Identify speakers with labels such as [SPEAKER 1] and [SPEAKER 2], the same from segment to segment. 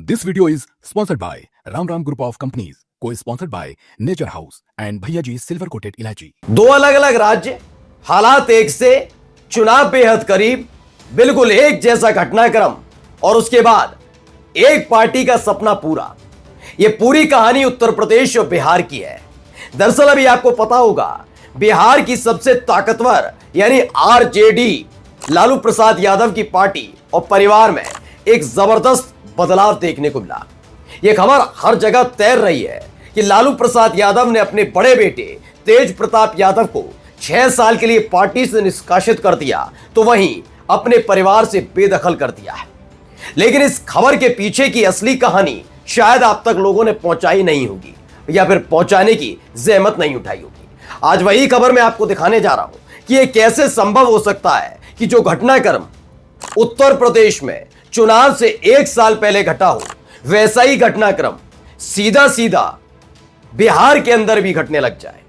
[SPEAKER 1] This video is sponsored by Ram Ram Group of Companies, co-sponsored by Nature House and Bhaiya Ji Silver Coated Ilaichi.
[SPEAKER 2] दो अलग अलग राज्य, हालात एक से, चुनाव बेहद करीब, बिल्कुल एक जैसा घटनाक्रम और उसके बाद एक पार्टी का सपना पूरा। यह पूरी कहानी उत्तर प्रदेश और बिहार की है। दरअसल अभी आपको पता होगा, बिहार की सबसे ताकतवर यानी आरजेडी लालू प्रसाद यादव की पार्टी और परिवार में एक जबरदस्त बदलाव देखने को मिला। यह खबर हर जगह तैर रही है कि लालू प्रसाद यादव ने अपने बड़े बेटे तेज प्रताप यादव को 6 साल के लिए पार्टी से निष्कासित कर दिया, तो वहीं अपने परिवार से बेदखल कर दिया है। लेकिन इस खबर के पीछे की असली कहानी शायद आप तक लोगों ने पहुंचाई नहीं होगी या फिर पहुंचाने की जहमत नहीं उठाई होगी। आज वही खबर मैं आपको दिखाने जा रहा हूं कि यह कैसे संभव हो सकता है कि जो घटनाक्रम उत्तर प्रदेश में चुनाव से 1 साल पहले घटा हो, वैसा ही घटनाक्रम सीधा सीधा बिहार के अंदर भी घटने लग जाए।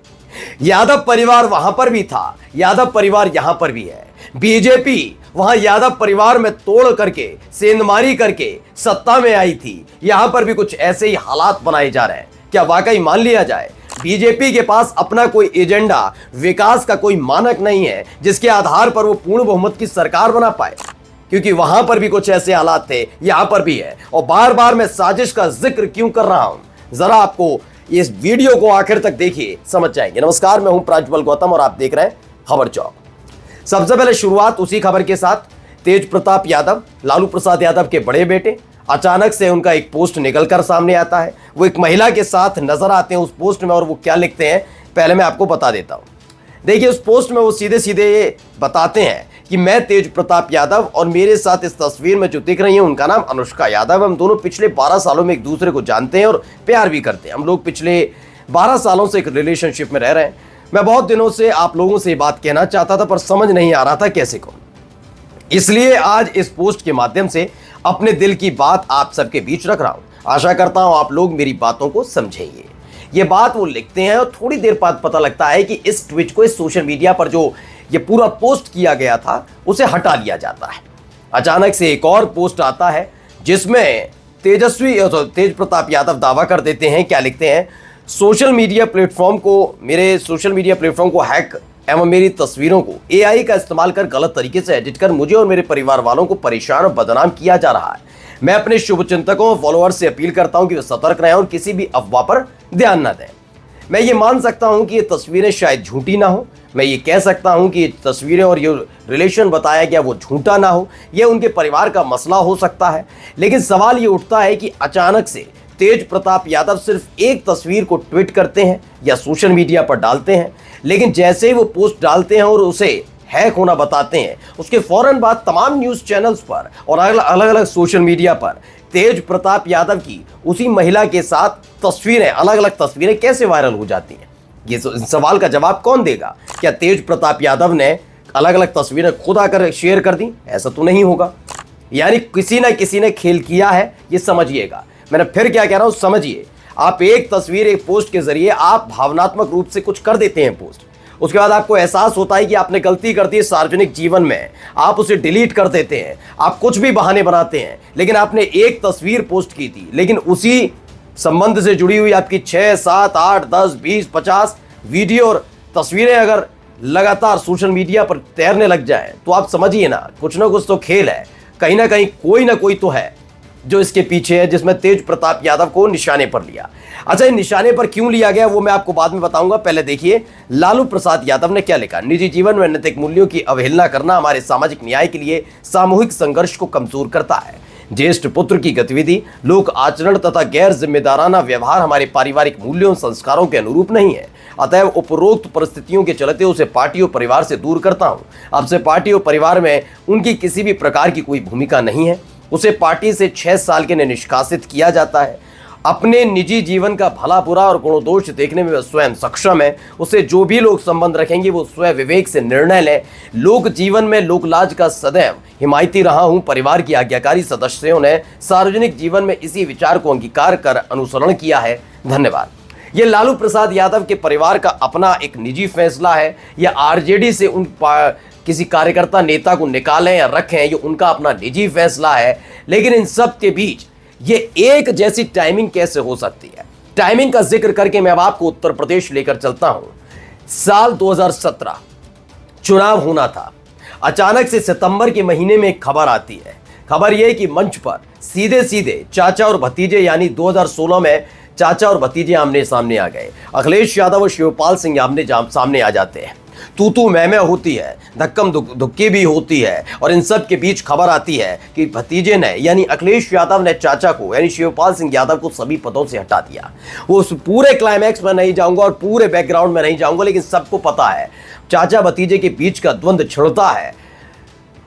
[SPEAKER 2] यादव परिवार वहां पर भी था, यादव परिवार यहां पर भी है। बीजेपी वहां यादव परिवार में तोड़ करके, सेंधमारी करके सत्ता में आई थी। यहां पर भी कुछ ऐसे ही हालात बनाए जा रहे हैं। क्या वाकई मान लिया जाए बीजेपी के पास अपना कोई एजेंडा, विकास का कोई मानक नहीं है जिसके आधार पर वो पूर्ण बहुमत की सरकार बना पाए? क्योंकि वहां पर भी कुछ ऐसे हालात थे, यहां पर भी है। और बार बार मैं साजिश का जिक्र क्यों कर रहा हूं, जरा आपको इस वीडियो को आखिर तक देखिए, समझ जाएंगे। नमस्कार, मैं हूं प्राज्वल गौतम और आप देख रहे हैं खबर चौक। सबसे पहले शुरुआत उसी खबर के साथ। तेज प्रताप यादव, लालू प्रसाद यादव के बड़े बेटे, अचानक से उनका एक पोस्ट निकलकर सामने आता है। वो एक महिला के साथ नजर आते हैं उस पोस्ट में, और वो क्या लिखते हैं पहले मैं आपको बता देता हूं। देखिए, उस पोस्ट में वो सीधे सीधे ये बताते हैं कि मैं तेज प्रताप यादव और मेरे साथ इस तस्वीर में जो दिख रही है उनका नाम अनुष्का यादव। हम दोनों पिछले 12 सालों में एक दूसरे को जानते हैं और प्यार भी करते हैं। हम लोग पिछले 12 सालों से एक रिलेशनशिप में रह रहे हैं। मैं बहुत दिनों से आप लोगों से ये बात कहना चाहता था, पर समझ नहीं आ रहा था कैसे कहूं। इसलिए आज इस पोस्ट के माध्यम से अपने दिल की बात आप सबके बीच रख रहा हूं। आशा करता हूं आप लोग मेरी बातों को समझेंगे। ये बात वो लिखते हैं और थोड़ी देर बाद पता लगता है कि इस ट्वीट को, इस सोशल मीडिया पर जो ये पूरा पोस्ट किया गया था, उसे हटा लिया जाता है। अचानक से एक और पोस्ट आता है जिसमें तेज प्रताप यादव दावा कर देते हैं, क्या लिखते हैं, मेरे सोशल मीडिया प्लेटफॉर्म को हैक एवं मेरी तस्वीरों को एआई का इस्तेमाल कर गलत तरीके से एडिट कर मुझे और मेरे परिवार वालों को परेशान और बदनाम किया जा रहा है। मैं अपने शुभचिंतकों और फॉलोअर्स से अपील करता हूं कि वे सतर्क रहें और किसी भी अफवाह पर ध्यान न दें। मैं ये मान सकता हूं कि ये तस्वीरें शायद झूठी ना हो। मैं ये कह सकता हूं कि ये तस्वीरें और ये रिलेशन बताया गया वो झूठा ना हो। ये उनके परिवार का मसला हो सकता है। लेकिन सवाल ये उठता है कि अचानक से तेज प्रताप यादव सिर्फ एक तस्वीर को ट्वीट करते हैं या सोशल मीडिया पर डालते हैं, लेकिन जैसे ही वो पोस्ट डालते हैं और उसे हैक होना बताते हैं, उसके फौरन बाद तमाम न्यूज़ चैनल्स पर और अलग अलग सोशल मीडिया पर तेज प्रताप यादव की उसी महिला के साथ तस्वीरें, अलग अलग तस्वीरें कैसे वायरल हो जाती हैं? ये सवाल का जवाब कौन देगा? क्या तेज प्रताप यादव ने अलग अलग तस्वीरें खुद आकर शेयर कर दी? ऐसा तो नहीं होगा। यानी किसी ना किसी ने खेल किया है, ये समझिएगा। मैंने फिर क्या कह रहा हूं, समझिए। आप एक तस्वीर, एक पोस्ट के जरिए आप भावनात्मक रूप से कुछ कर देते हैं पोस्ट, उसके बाद आपको एहसास होता है कि आपने गलती कर दी सार्वजनिक जीवन में, आप उसे डिलीट कर देते हैं, आप कुछ भी बहाने बनाते हैं। लेकिन आपने एक तस्वीर पोस्ट की थी, लेकिन उसी संबंध से जुड़ी हुई आपकी 6, 7, 8, 10, 20, 50 वीडियो और तस्वीरें अगर लगातार सोशल मीडिया पर तैरने लग जाएं, तो आप समझिए ना कुछ तो खेल है। कहीं ना कहीं कोई ना कोई तो है जो इसके पीछे है, जिसमें तेज प्रताप यादव को निशाने पर लिया। अच्छा, ये निशाने पर क्यों लिया गया वो मैं आपको बाद में बताऊंगा। पहले देखिए लालू प्रसाद यादव ने क्या लिखा। निजी जीवन में नैतिक मूल्यों की अवहेलना करना हमारे सामाजिक न्याय के लिए सामूहिक संघर्ष को कमजोर करता है। ज्येष्ठ पुत्र की गतिविधि, लोक आचरण तथा गैर जिम्मेदाराना व्यवहार हमारे पारिवारिक मूल्यों और संस्कारों के अनुरूप नहीं है। अतएव उपरोक्त परिस्थितियों के चलते उसे पार्टी और परिवार से दूर करता हूं। अब से पार्टी और परिवार में उनकी किसी भी प्रकार की कोई भूमिका नहीं है। उसे पार्टी से 6 साल के लिए निष्कासित किया जाता है। अपने निजी जीवन का भला बुरा और गुण दोष देखने में वह स्वयं सक्षम है। उसे जो भी लोग संबंध रखेंगे वो स्वयं विवेक से निर्णय लें। लोक जीवन में लोकलाज का सदैव हिमायती रहा हूं। परिवार की आज्ञाकारी सदस्यों ने सार्वजनिक जीवन में इसी विचार को अंगीकार कर अनुसरण किया है। धन्यवाद। ये लालू प्रसाद यादव के परिवार का अपना एक निजी फैसला है, या आरजेडी से किसी कार्यकर्ता नेता को निकालें या रखें, ये उनका अपना निजी फैसला है। लेकिन इन सब के बीच ये एक जैसी टाइमिंग कैसे हो सकती है? टाइमिंग का जिक्र करके मैं अब आपको उत्तर प्रदेश लेकर चलता हूं। साल 2017 चुनाव होना था। अचानक से सितंबर के महीने में एक खबर आती है। खबर यह कि मंच पर सीधे सीधे चाचा और भतीजे, यानी 2016 में चाचा और भतीजे आमने सामने आ गए। अखिलेश यादव और शिवपाल सिंह आमने सामने आ जाते हैं। तू तू मैं होती है, धक्कम धुक्की भी होती है, और इन सब के बीच खबर आती है कि भतीजे ने, यानी अखिलेश यादव ने चाचा को, यानी शिवपाल सिंह यादव को सभी पदों से हटा दिया। वो उस पूरे क्लाइमैक्स में नहीं जाऊंगा और पूरे बैकग्राउंड में नहीं जाऊंगा, लेकिन सबको पता है चाचा भतीजे के बीच का द्वंद्व छिड़ता है।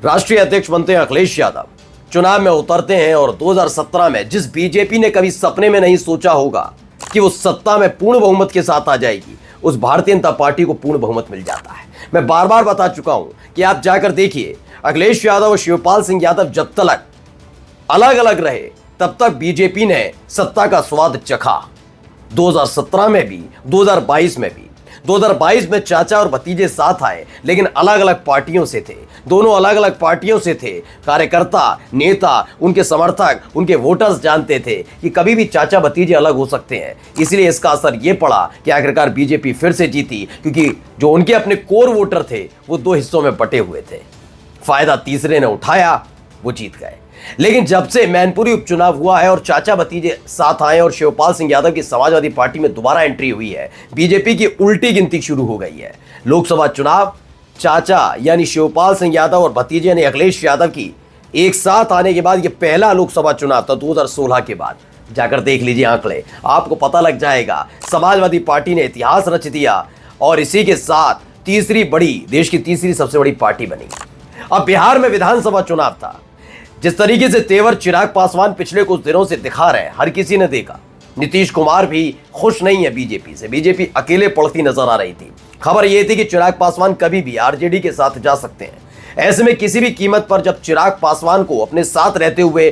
[SPEAKER 2] राष्ट्रीय अध्यक्ष बनते हैं अखिलेश यादव, चुनाव में उतरते हैं, और 2017 में जिस बीजेपी ने कभी सपने में नहीं सोचा होगा कि वो सत्ता में पूर्ण बहुमत के साथ आ जाएगी, उस भारतीय जनता पार्टी को पूर्ण बहुमत मिल जाता है। मैं बार बार बता चुका हूं कि आप जाकर देखिए, अखिलेश यादव और शिवपाल सिंह यादव जब तक अलग अलग रहे तब तक बीजेपी ने सत्ता का स्वाद चखा। 2017 में भी, 2022 में भी। 2022 में चाचा और भतीजे साथ आए, लेकिन अलग अलग पार्टियों से थे। दोनों अलग अलग पार्टियों से थे। कार्यकर्ता, नेता, उनके समर्थक, उनके वोटर्स जानते थे कि कभी भी चाचा भतीजे अलग हो सकते हैं। इसलिए इसका असर यह पड़ा कि आखिरकार बीजेपी फिर से जीती, क्योंकि जो उनके अपने कोर वोटर थे वो दो हिस्सों में बटे हुए थे। फायदा तीसरे ने उठाया, वो जीत गए। लेकिन जब से मैनपुरी उपचुनाव हुआ है और चाचा भतीजे साथ आए और शिवपाल सिंह यादव की समाजवादी पार्टी में दोबारा एंट्री हुई है, बीजेपी की उल्टी गिनती शुरू हो गई है। लोकसभा चुनाव चाचा यानी शिवपाल सिंह यादव और भतीजे ने अखिलेश यादव की एक साथ आने के बाद यह पहला लोकसभा चुनाव था 2016 के बाद। जाकर देख लीजिए आंकड़े, आपको पता लग जाएगा। समाजवादी पार्टी ने इतिहास रच दिया और इसी के साथ तीसरी बड़ी, देश की तीसरी सबसे बड़ी पार्टी बनी। अब बिहार में विधानसभा चुनाव था। जिस तरीके से तेवर चिराग पासवान पिछले कुछ दिनों से दिखा रहे हैं, हर किसी ने देखा। नीतीश कुमार भी खुश नहीं है बीजेपी से। बीजेपी अकेले पड़ती नजर आ रही थी। खबर यह थी कि चिराग पासवान कभी भी आरजेडी के साथ जा सकते हैं। ऐसे में किसी भी कीमत पर जब चिराग पासवान को अपने साथ रहते हुए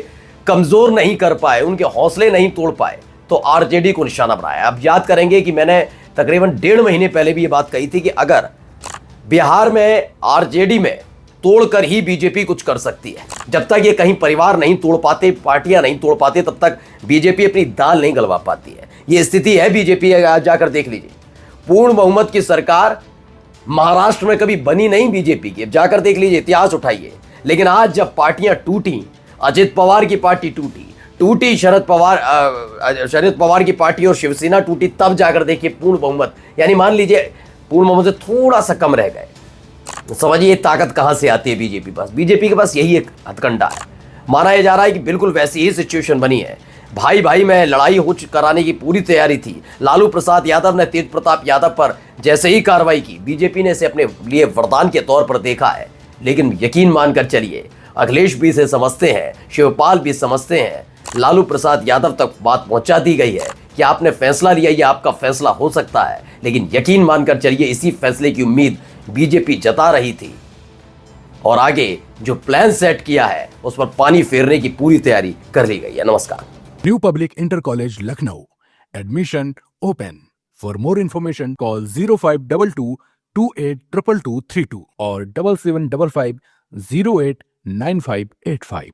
[SPEAKER 2] कमजोर नहीं कर पाए, उनके हौसले नहीं तोड़ पाए, तो आरजेडी को निशाना बनाया। अब याद करेंगे कि मैंने तकरीबन 1.5 महीने पहले भी ये बात कही थी कि अगर बिहार में आरजेडी में तोड़कर ही बीजेपी कुछ कर सकती है। जब तक ये कहीं परिवार नहीं तोड़ पाते, पार्टियां नहीं तोड़ पाते, तब तक बीजेपी अपनी दाल नहीं गलवा पाती है। ये स्थिति है बीजेपी। आज जाकर देख लीजिए, पूर्ण बहुमत की सरकार महाराष्ट्र में कभी बनी नहीं बीजेपी की। अब जाकर देख लीजिए, इतिहास उठाइए। लेकिन आज जब पार्टियां टूटी, अजित पवार की पार्टी टूटी, शरद पवार की पार्टी और शिवसेना टूटी, तब जाकर देखिए पूर्ण बहुमत, यानी मान लीजिए पूर्ण बहुमत से थोड़ा सा कम रह गए। समझिए ताकत कहां से आती है बीजेपी पास। बीजेपी के पास यही एक हथकंडा है। माना यह जा रहा है कि बिल्कुल वैसी ही सिचुएशन बनी है। भाई भाई में लड़ाई हो कराने की पूरी तैयारी थी। लालू प्रसाद यादव ने तेज प्रताप यादव पर जैसे ही कार्रवाई की, बीजेपी ने इसे अपने लिए वरदान के तौर पर देखा है। लेकिन यकीन मानकर चलिए, अखिलेश भी इसे समझते हैं, शिवपाल भी समझते हैं, लालू प्रसाद यादव तक बात पहुंचा दी गई है कि आपने फैसला लिया, ये आपका फैसला हो सकता है। लेकिन यकीन मानकर चलिए, इसी फैसले की उम्मीद बीजेपी जता रही थी और आगे जो प्लान सेट किया है उस पर पानी फेरने की पूरी तैयारी कर ली गई है। नमस्कार।
[SPEAKER 1] New public inter college Lucknow, admission open. For more information call 0522 282232 और 7755 089585।